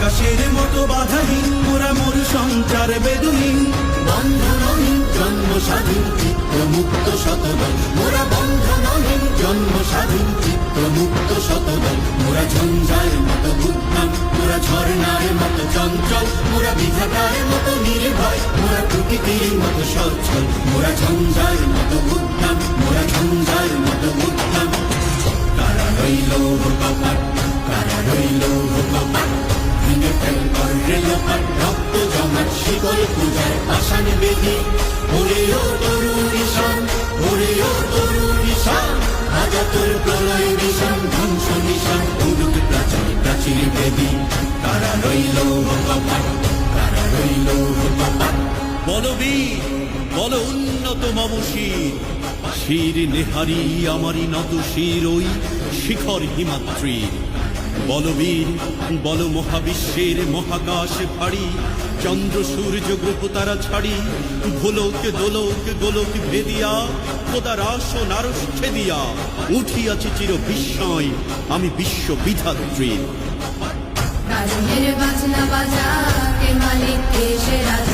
আকাশের মতো বাধাহীন মোরা মরু সঞ্চার বেদুহীন বন্ধনহীন জন্ম স্বাধীন চিত্ত মুক্ত শতদল মোরা বন্ধনহীন জন্ম স্বাধীন চিত্ত মুক্ত শতদল মোরা ঝঞ্ঝার মতো উদ্যম মোরা ঝর্ণার মতো চঞ্চল মোরা বিধাতার মতো নির্ভয় মোরা প্রকৃতির মতো সচ্ছল মোরা ঝঞ্ঝার মতো উদ্যম মোরা ঝঞ্ঝার মতো উদ্যম কারা রইল কপাট কারা রইল কপাট ভেঙে ফেল কর রেলপাট রক্ত জমাট শিকল পূজার পাষাণ বেদি ওরে ও তরুণ ঈশান ওরে ও তরুণ ঈশান আজাতুর প্রলয় নিশান ধ্বংস নিশান উড়ুক প্রাচীর প্রাচীর বেদি কারা রইল কপাট কারা রইল কপাট বলবীর বল উন্নত মম শির শির নেহারি আমারি নত শির ওই শিখর হিমাদ্রির বলবীর বল মহাবিশ্বের মহাকাশ ভারী চন্দ্র সূর্য গ্রহ তারা ছাড়ি ভোলক দোলক গোলক ভেদিয়া খোদার আসন আরশ ছেদিয়া উঠিয়াছি চির বিস্ময় আমি বিশ্ব বিধাত্রীর বাজনা বাজা কে মালিক কে সে রাজা